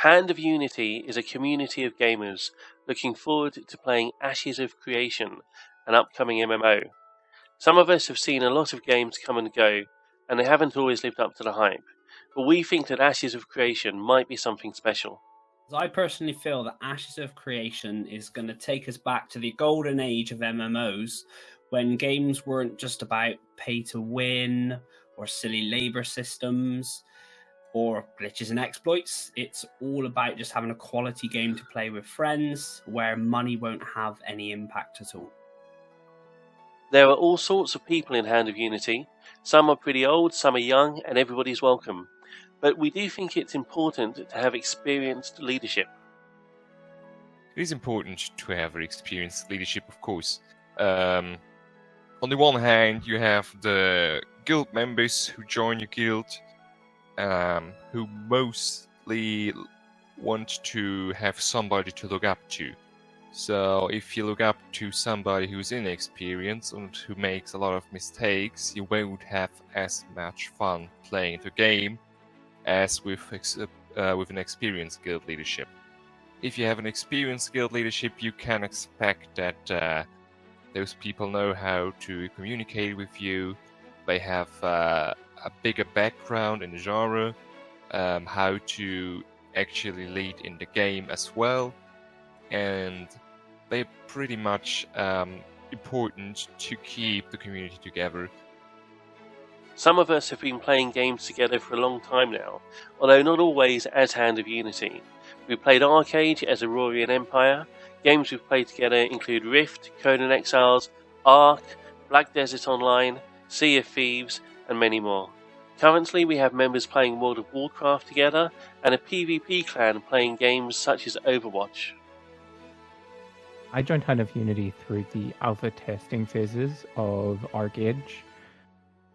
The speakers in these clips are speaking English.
Hand of Unity is a community of gamers looking forward to playing Ashes of Creation, an upcoming MMO. Some of us have seen a lot of games come and go, and they haven't always lived up to the hype, but we think that Ashes of Creation might be something special. I personally feel that Ashes of Creation is going to take us back to the golden age of MMOs, when games weren't just about pay to win or silly labor systems or glitches and exploits. It's all about just having a quality game to play with friends where money won't have any impact at all. There are all sorts of people in Hand of Unity. Some are pretty old, some are young, and everybody's welcome. But we do think it's important to have experienced leadership. It is important to have experienced leadership, of course. On the one hand, you have the guild members who join your guild, who mostly want to have somebody to look up to. So if you look up to somebody who's inexperienced and who makes a lot of mistakes, you won't have as much fun playing the game as with an experienced guild leadership. If you have an experienced guild leadership, you can expect that those people know how to communicate with you. They have a bigger background in the genre, how to actually lead in the game as well, and they're pretty much important to keep the community together. Some of us have been playing games together for a long time now, although not always as Hand of Unity. We've played Archeage as Aurorian Empire. Games we've played together include Rift, Conan Exiles, Ark, Black Desert Online, Sea of Thieves, and many more. Currently we have members playing World of Warcraft together, and a PvP clan playing games such as Overwatch. I joined Hand of Unity through the alpha testing phases of Archeage.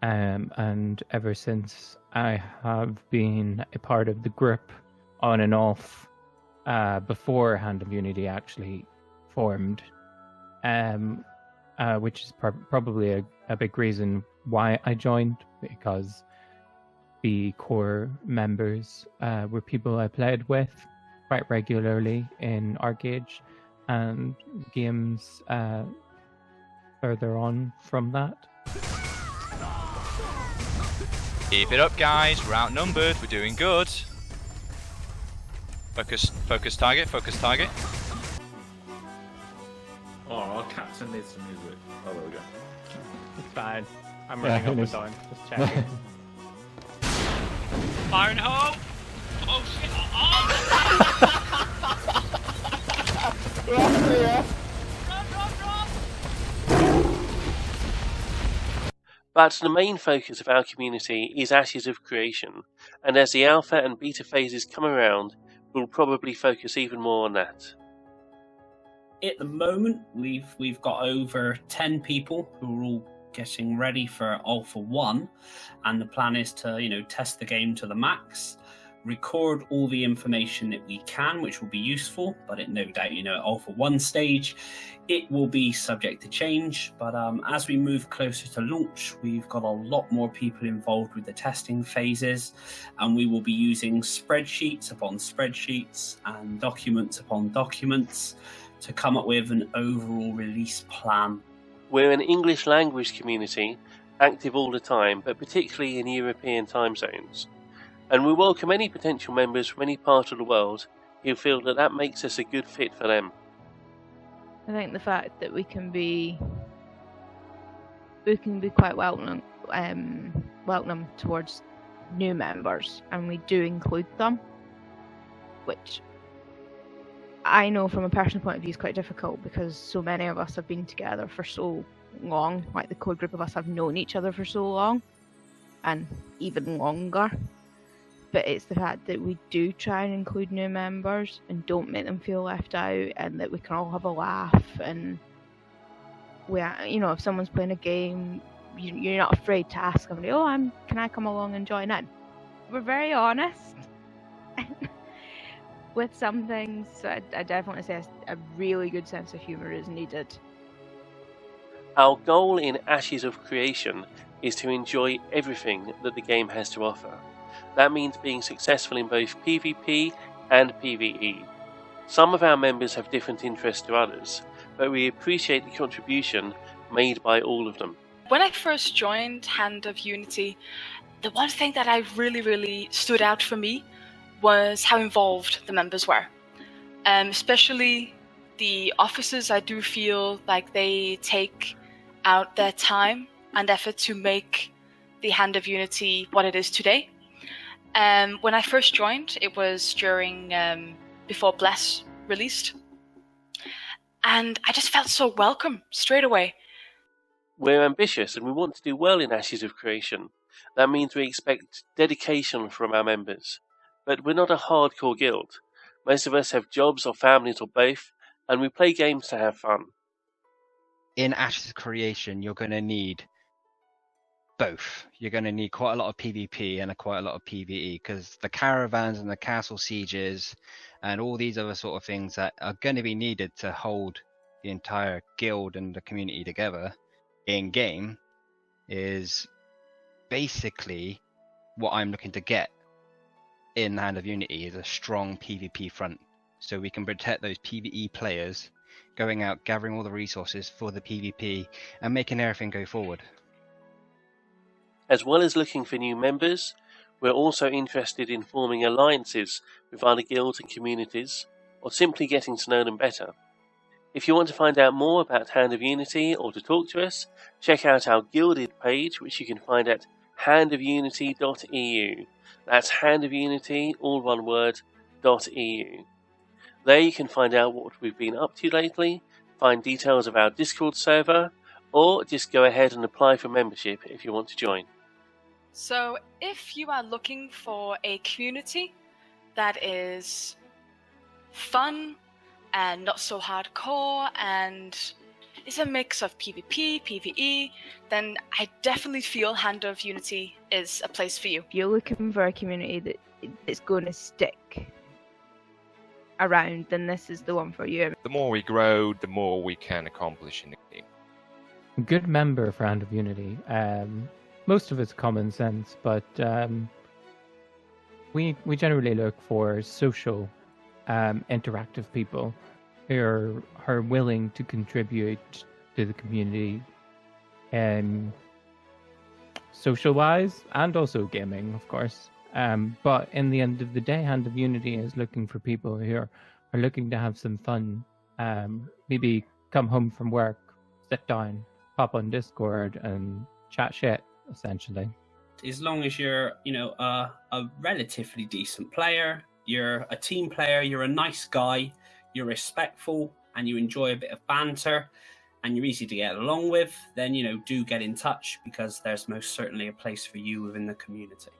And ever since, I have been a part of the group on and off before Hand of Unity actually formed, which is probably a big reason why I joined, because the core members were people I played with quite regularly in Archeage and games further on from that. Keep it up, guys. We're outnumbered. We're doing good. Focus target, focus target. Oh, our captain needs some music. Oh, there we go. It's fine. I'm running up and down. Just checking. Fire in the hole! Oh shit! Oh! But the main focus of our community is Ashes of Creation, and as the alpha and beta phases come around, we'll probably focus even more on that. At the moment, we've got over 10 people who are all getting ready for Alpha 1, and the plan is to, test the game to the max, record all the information that we can, which will be useful, but no doubt, at Alpha 1 stage, it will be subject to change. But as we move closer to launch, we've got a lot more people involved with the testing phases, and we will be using spreadsheets upon spreadsheets and documents upon documents to come up with an overall release plan. We're an English language community, active all the time, but particularly in European time zones. And we welcome any potential members from any part of the world who feel that makes us a good fit for them. I think the fact that we can be quite welcome towards new members, and we do include them, which I know from a personal point of view is quite difficult because so many of us have been together for so long. Like the core group of us have known each other for so long, and even longer. But it's the fact that we do try and include new members and don't make them feel left out, and that we can all have a laugh. And if someone's playing a game, you're not afraid to ask somebody, can I come along and join in? We're very honest with some things. So I definitely say a really good sense of humour is needed. Our goal in Ashes of Creation is to enjoy everything that the game has to offer. That means being successful in both PvP and PvE. Some of our members have different interests to others, but we appreciate the contribution made by all of them. When I first joined Hand of Unity, the one thing that I really stood out for me was how involved the members were. Especially the officers, I do feel like they take out their time and effort to make the Hand of Unity what it is today. When I first joined, it was during before Bless released, and I just felt so welcome straight away. We're ambitious and we want to do well in Ashes of Creation. That means we expect dedication from our members. But we're not a hardcore guild. Most of us have jobs or families or both, and we play games to have fun. In Ashes of Creation, you're going to need both. You're going to need quite a lot of PvP and quite a lot of PvE, because the caravans and the castle sieges and all these other sort of things that are going to be needed to hold the entire guild and the community together in game is basically what I'm looking to get in Hand of Unity, is a strong PvP front, so we can protect those PvE players going out, gathering all the resources for the PvP and making everything go forward. As well as looking for new members, we're also interested in forming alliances with other guilds and communities, or simply getting to know them better. If you want to find out more about Hand of Unity or to talk to us, check out our Guilded page, which you can find at handofunity.eu. That's handofunity, all one word, .eu. There you can find out what we've been up to lately, find details of our Discord server, or just go ahead and apply for membership if you want to join. So if you are looking for a community that is fun and not so hardcore and is a mix of PvP, PvE, then I definitely feel Hand of Unity is a place for you. If you're looking for a community that's going to stick around, then this is the one for you. The more we grow, the more we can accomplish in the game. A good member for Hand of Unity. Most of it's common sense, but we generally look for social, interactive people who are willing to contribute to the community, social-wise and also gaming, of course. But in the end of the day, Hand of Unity is looking for people who are looking to have some fun. Maybe come home from work, sit down, pop on Discord and chat shit, essentially. As long as you're, a relatively decent player, you're a team player, you're a nice guy, you're respectful, and you enjoy a bit of banter, and you're easy to get along with, then, do get in touch, because there's most certainly a place for you within the community.